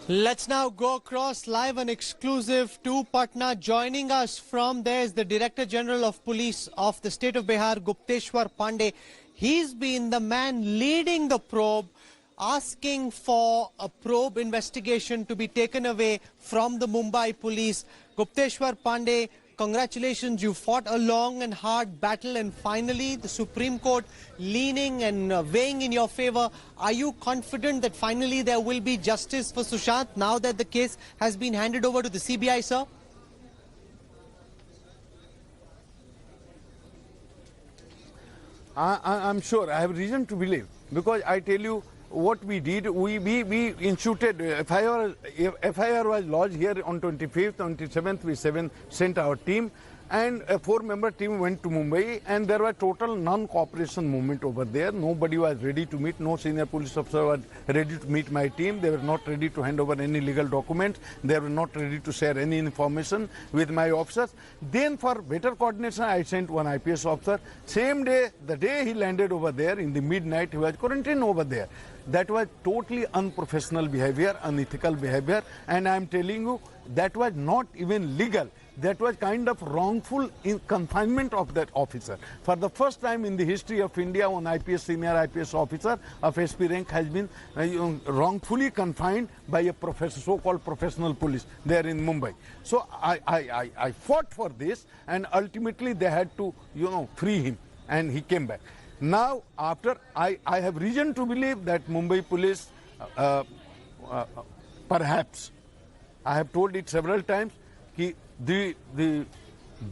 Let's now go across live and exclusive to Patna. Joining us from there is the Director General of Police of the state of Bihar, Gupteshwar Pandey. He's been the man leading the probe, asking for a probe investigation to be taken away from the Mumbai police. Gupteshwar Pandey, congratulations, you fought a long and hard battle and finally the Supreme Court leaning and weighing in your favor. Are you confident that finally there will be justice for Sushant now that the case has been handed over to the CBI, sir? I'm sure. I have reason to believe because I tell you what we did. We instituted FIR was lodged here on 25th, 27th. We sent our team, and a 4-member team went to Mumbai, and there was total non-cooperation movement over there. Nobody was ready to meet. No senior police officer was ready to meet my team. They were not ready to hand over any legal documents. They were not ready to share any information with my officers. Then for better coordination, I sent one IPS officer. Same day, the day he landed over there, in the midnight, he was quarantined over there. That was totally unprofessional behavior, unethical behavior, and I am telling you, that was not even legal. That was kind of wrongful confinement of that officer. For the first time in the history of India, one senior IPS officer of SP rank has been wrongfully confined by a so-called professional police there in Mumbai. So I fought for this, and ultimately they had to, free him, and he came back. Now, after I have reason to believe that Mumbai police, perhaps, I have told it several times, the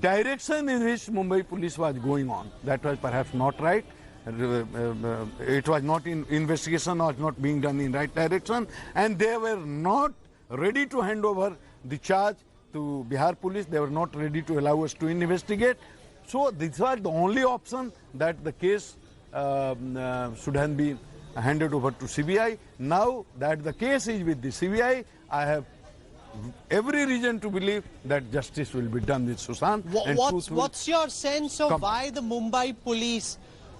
direction in which Mumbai police was going on, that was perhaps not right. It was not in investigation, was not being done in right direction, and they were not ready to hand over the charge to Bihar police. They were not ready to allow us to investigate. So this was the only option, that the case should have been handed over to CBI. Now that the case is with the CBI, I have every reason to believe that justice will be done with Sushant. What's your sense of why the Mumbai police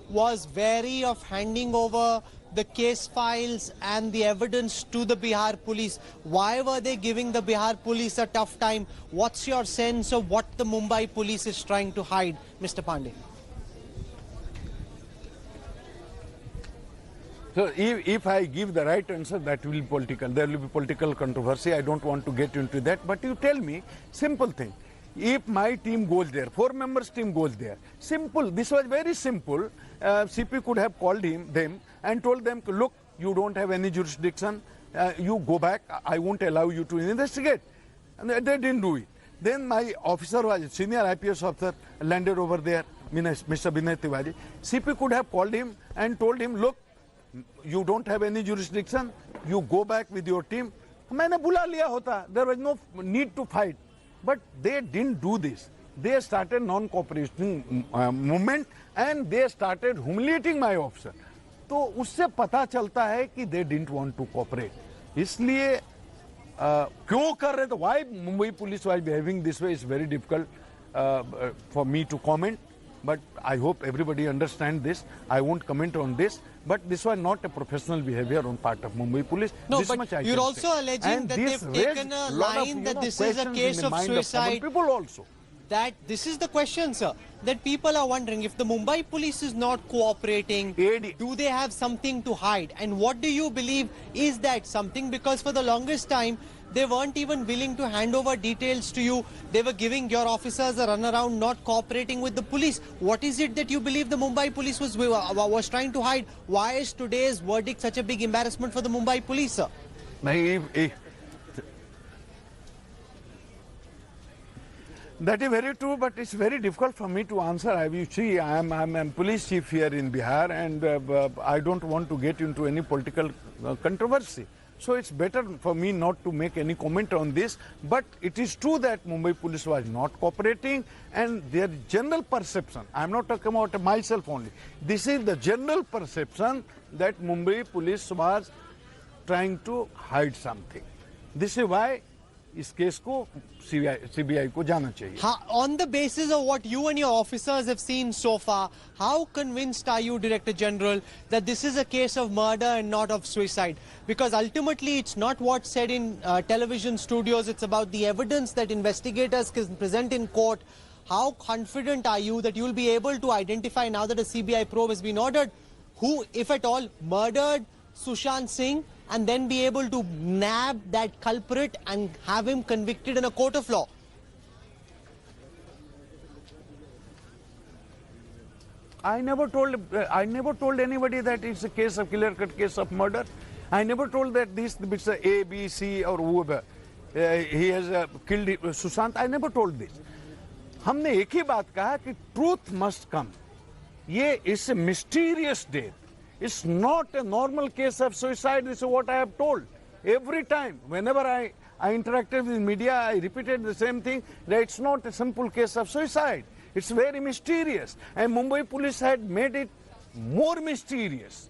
was wary of handing over the case files and the evidence to the Bihar police? Why were they giving the Bihar police a tough time? What's your sense of what the Mumbai police is trying to hide, Mr. Pandey? So if I give the right answer, that will be political. There will be political controversy. I don't want to get into that. But you tell me, simple thing. If my team goes there, 4 members team goes there, simple. This was very simple. CP could have called them and told them, look, you don't have any jurisdiction. You go back. I won't allow you to investigate. And they didn't do it. Then my officer was senior IPS officer, landed over there, Mr. Binay Tiwari. CP could have called him and told him, look, you don't have any jurisdiction, you go back with your team. मैंने बुला लिया होता. There was no need to fight. But they didn't do this. They started non-cooperation movement, and they started humiliating my officer. तो उससे पता चलता है कि they didn't want to cooperate. इसलिए क्यों कर रहे थे? Why Mumbai police was behaving this way is very difficult for me to comment. But I hope everybody understands this. I won't comment on this. But this was not a professional behavior on part of Mumbai police. No, this but much I you're can also say. alleging and that they've taken a line that this is a case of suicide. People also. That this is the question, sir. That people are wondering, if the Mumbai police is not cooperating, do they have something to hide? And what do you believe is that something? Because for the longest time, they weren't even willing to hand over details to you. They were giving your officers a runaround, not cooperating with the police. What is it that you believe the Mumbai police was trying to hide? Why is today's verdict such a big embarrassment for the Mumbai police, sir? That is very true, but it's very difficult for me to answer. You see, I'm a police chief here in Bihar, and I don't want to get into any political controversy. So it's better for me not to make any comment on this. But it is true that Mumbai police was not cooperating, and their general perception, I'm not talking about myself only, this is the general perception that Mumbai police was trying to hide something. This is why इस case को CBI को जाना चाहिए। On the basis of what you and your officers have seen so far, how convinced are you, Director General, that this is a case of murder and not of suicide? Because ultimately it's not what's said in television studios, it's about the evidence that investigators can present in court. How confident are you that you will be able to identify, now that a CBI probe has been ordered, who, if at all, murdered Sushant Singh, and then be able to nab that culprit and have him convicted in a court of law? I never told anybody that it's a case of clear-cut case of murder. I never told that this Mr. A, B, C or whoever he has killed Sushant. I never told this. हमने एक ही बात कहा कि truth must come. ये is a mysterious death. It's not a normal case of suicide. This is what I have told every time. Whenever I interacted with media, I repeated the same thing, that it's not a simple case of suicide. It's very mysterious. And Mumbai police had made it more mysterious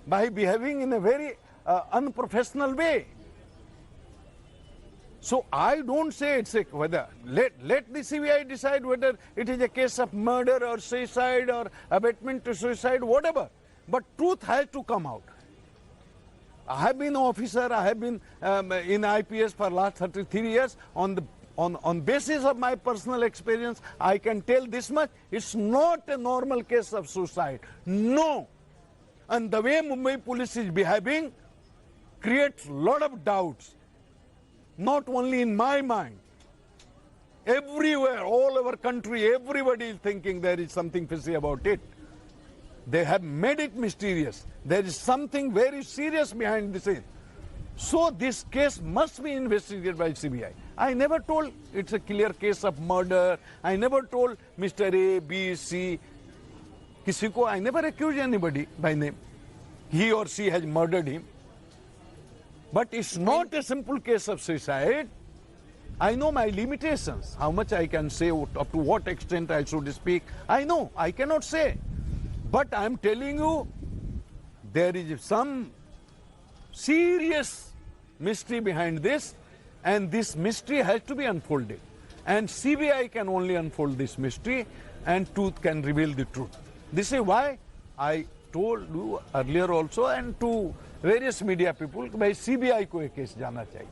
by behaving in a very unprofessional way. So I don't say it's a whether, let the CBI decide whether it is a case of murder or suicide or abetment to suicide, whatever. But truth has to come out. I have been an officer, I have been in IPS for last 33 years. On basis of my personal experience, I can tell this much: it's not a normal case of suicide. No. And the way Mumbai police is behaving creates a lot of doubts. Not only in my mind. Everywhere, all over country, everybody is thinking there is something fishy about it. They have made it mysterious. There is something very serious behind this. So this case must be investigated by CBI. I never told it's a clear case of murder. I never told Mr. A, B, C. किसी को, I never accused anybody by name. He or she has murdered him. But it's not a simple case of suicide. I know my limitations, how much I can say, up to what extent I should speak. I know, I cannot say. But I'm telling you, there is some serious mystery behind this, and this mystery has to be unfolded. And CBI can only unfold this mystery, and truth can reveal the truth. This is why I told you earlier also, and to various media people, कि भाई CBI को एक case जाना चाहिए.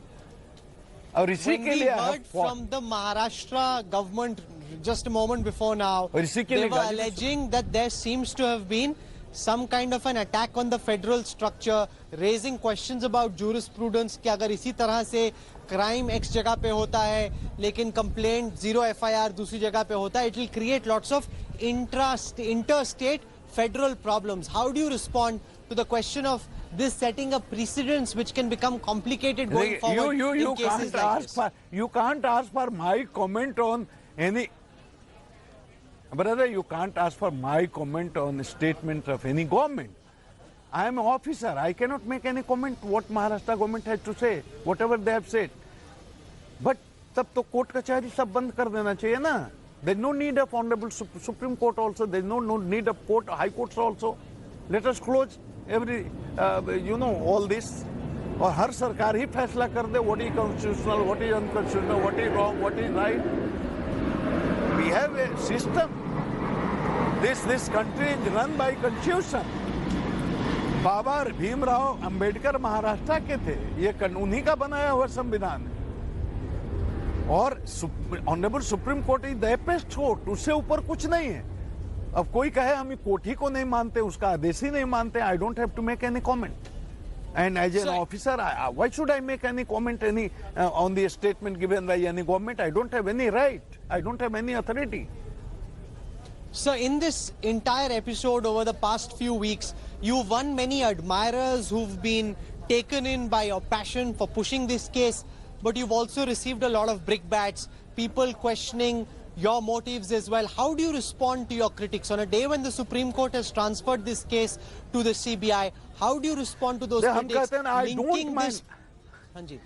और इसी के लिए heard from the Maharashtra government just a moment before now, they were alleging that there seems to have been some kind of an attack on the federal structure, raising questions about jurisprudence कि अगर इसी तरह से crime X जगह पे होता है लेकिन complaint 0 FIR दूसरी जगह पे होता है, it will create lots of interstate federal problems. How do you respond to the question of this setting a precedence which can become complicated going forward in cases like this? You can't ask for my comment on any... Brother, you can't ask for my comment on a statement of any government. I am an officer. I cannot make any comment what Maharashtra government has to say, whatever they have said. But तब तो court कचहरी सब बंद कर देना चाहिए ना. There is no need of honorable Supreme Court also. There is no need of court, high courts also. Let us close every, all this. और हर सरकार ही फैसला कर दे what is constitutional, what is unconstitutional, what is wrong, what is right. We have a system. This country is run by constitution. बाबा भीमराव अंबेडकर महाराष्ट्र के थे. ये उन्हीं का बनाया हुआ संविधान है. और honourable supreme court is the एपेस्ट कोर्ट, उससे ऊपर कुछ नहीं है. अब कोई कहे हम कोर्ट ही को नहीं मानते, उसका आदेश ही नहीं मानते, I don't have to make any comment. And as an officer, why should I make any comment on the statement given by any government? I don't have any right. I don't have any authority. So in this entire episode over the past few weeks, you've won many admirers who've been taken in by your passion for pushing this case, but you've also received a lot of brickbats, people questioning your motives as well. How do you respond to your critics? On a day when the Supreme Court has transferred this case to the CBI, how do you respond to those critics? I don't mind. Hanji,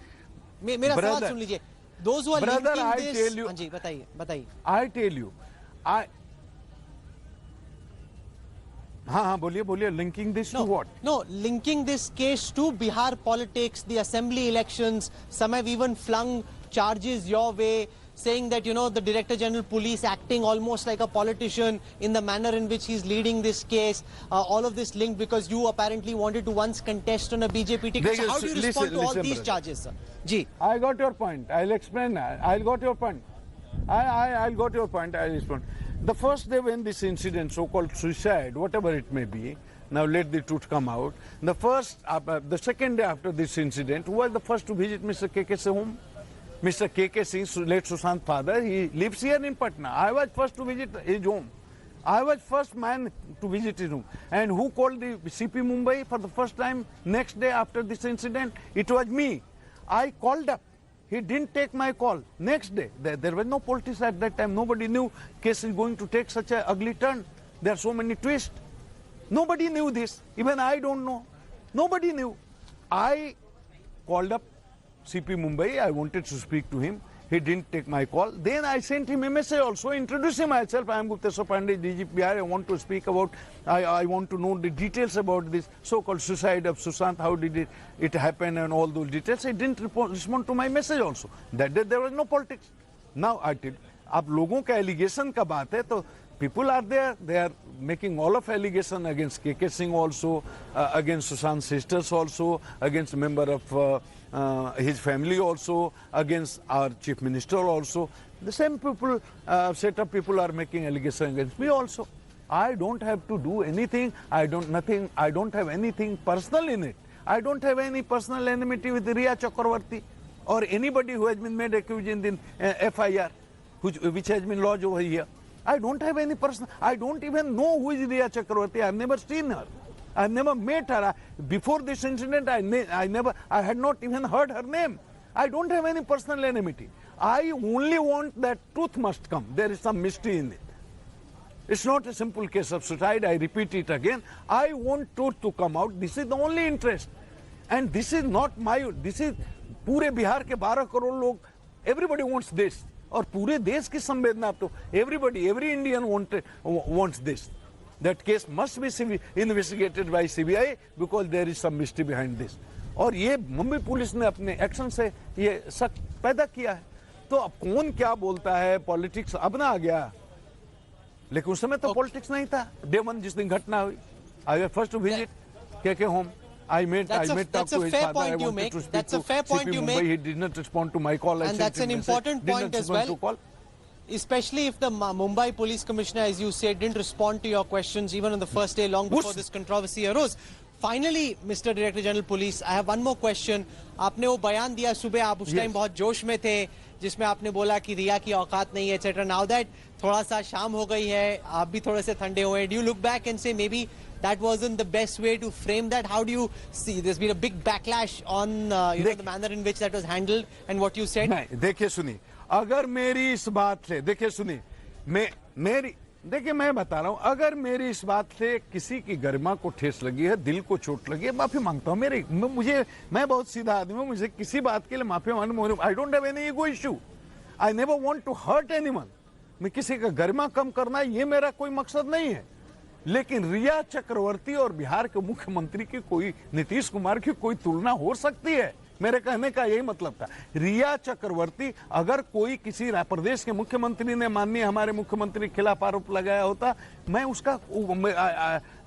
मेरा सवाल सुन लीजिए. Those who are linking this, Hanji, बताइए. I tell you, हाँ बोलिए, linking this to what? No, linking this case to Bihar politics, the assembly elections. Some have even flung charges your way, saying that, the Director General Police acting almost like a politician in the manner in which he's leading this case. All of this linked because you apparently wanted to once contest on a BJP ticket. So how do you respond to all these charges, sir? Ji. I got your point. I'll explain. I'll got your point. I'll got your point. I'll respond. The first day when this incident, so-called suicide, whatever it may be, now let the truth come out. The second day after this incident, who was the first to visit Mr. K.K. Singh's home? Mr. K.K. Singh, late Sushant's father, he lives here in Patna. I was first to visit his home. I was first man to visit his home. And who called the CP Mumbai for the first time next day after this incident? It was me. I called up. He didn't take my call. Next day, there were no politics at that time. Nobody knew case is going to take such an ugly turn. There are so many twists. Nobody knew this. Even I don't know. Nobody knew. I called up CP Mumbai. I wanted to speak to him. He didn't take my call. Then I sent him a message also, introducing myself. I am Gupteshwar Pandey, DGP Bihar. I want to speak about, I want to know the details about this so-called suicide of Sushant. How did it happen and all those details. He didn't respond to my message also. That day there was no politics. Now I did. अब लोगों का allegation का बात है तो people are there. They are making all of allegation against K.K. Singh also, against Sushant's sisters also, against member of his family also, against our chief minister also. The same people, set of people are making allegations against me also. I don't have to do anything. I don't have anything personal in it. I don't have any personal enmity with Riya Chakravarti or anybody who has been made accused in the FIR, which has been lodged over here. I don't have any personal. I don't even know who is Riya Chakravarti. I've never seen her. I've never met her. Before this incident, I had not even heard her name. I don't have any personal enmity. I only want that truth must come. There is some mystery in it. It's not a simple case of suicide. I repeat it again. I want truth to come out. This is the only interest. And this is not my, this is पूरे बिहार के 12 करोड़ लोग, everybody wants this. और पूरे देश की संवेदना तो every Indian wants this. That case must be investigated by CBI because there is some mystery behind this. और ये मुंबई पुलिस ने अपने एक्शन से ये शक पैदा किया है. तो अब कौन क्या बोलता है, पॉलिटिक्स अब ना आ गया, लेकिन उस समय तो पॉलिटिक्स नहीं था. डे वन जिस दिन घटना हुई, I was first to visit KK home. I met talk to his father. I wanted to speak That's a fair point you make. He did not respond to my call. And that's an important point as well. Especially if the Mumbai Police Commissioner, as you said, didn't respond to your questions even on the first day, long before this controversy arose. Finally, Mr. Director General Police, I have one more question. आपने वो बयान दिया सुबह, आप उस time बहुत जोश में थे, जिसमें आपने बोला कि रिया की औकात नहीं है, etc. Now that थोड़ा सा शाम हो गई है, आप भी थोड़े से ठंडे हुए, do you look back and say maybe that wasn't the best way to frame that? How do you see? There's been a big backlash on the manner in which that was handled and what you said. नहीं, देखिए सुनिए, अगर मेरी इस बात से, देखिए सुनिए, देखिए मैं बता रहा हूं, अगर मेरी इस बात से किसी की गरिमा को ठेस लगी है, दिल को चोट लगी है, माफी मांगता हूं. मैं बहुत सीधा आदमी हूं, मुझे किसी बात के लिए माफी मांगने, I don't have any ego issue. I never want to hurt anyone. मैं किसी का गरिमा कम करना, ये मेरा कोई मकसद नहीं है. लेकिन रिया चक्रवर्ती और बिहार के मुख्यमंत्री की कोई, नीतीश कुमार की कोई तुलना हो सकती है? मेरे कहने का यही मतलब था. रिया चक्रवर्ती, अगर कोई किसी प्रदेश के मुख्यमंत्री ने माननीय हमारे मुख्यमंत्री के खिलाफ आरोप लगाया होता, मैं उसका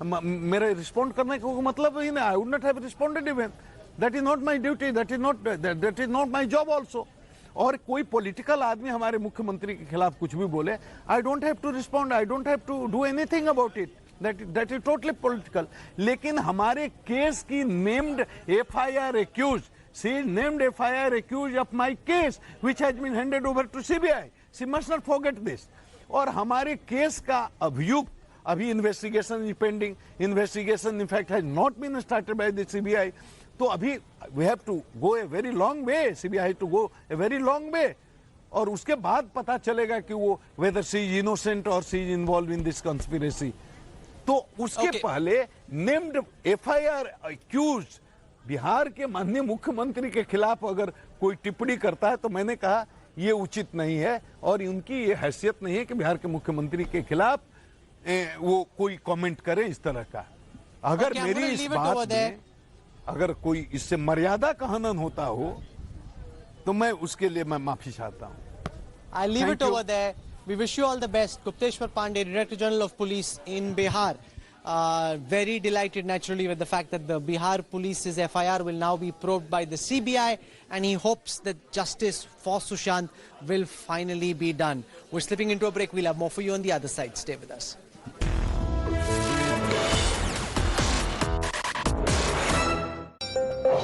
मेरे रिस्पॉन्ड करने का मतलब ही नहीं. I would not have responded even. That is not my duty, that is not my job also. और कोई पॉलिटिकल आदमी हमारे मुख्यमंत्री के खिलाफ कुछ भी बोले, I don't have to respond, I don't have to do anything about it. That is totally political. लेकिन हमारे केस की named FIR accused, she is named FIR accused of my case which has been handed over to CBI. She must not forget this. और हमारे case का अभियुक्त अभी investigation is pending. Investigation in fact has not been started by the CBI. तो अभी we have to go a very long way. CBI has to go a very long way. और उसके बाद पता चलेगा कि वो whether she is innocent or she is involved in this conspiracy. तो उसके पहले नेम्ड FIR अक्यूज्ड बिहार के माननीय मुख्यमंत्री के खिलाफ अगर कोई टिप्पणी करता है तो मैंने कहा ये उचित नहीं है और उनकी ये हैसियत नहीं है कि बिहार के मुख्यमंत्री के खिलाफ वो कोई कमेंट करे इस तरह का. अगर मेरी इस बात में अगर कोई इससे मर्यादा का हनन होता हो तो मैं उसके लिए मैं माफी चाहता हूँ. I'll leave Thank it you. over there. We wish you all the best. Gupteshwar Pandey, Director General of Police in Bihar. Very delighted naturally with the fact that the Bihar Police's FIR will now be probed by the CBI, and he hopes that justice for Sushant will finally be done. We're slipping into a break. We'll have more for you on the other side. Stay with us.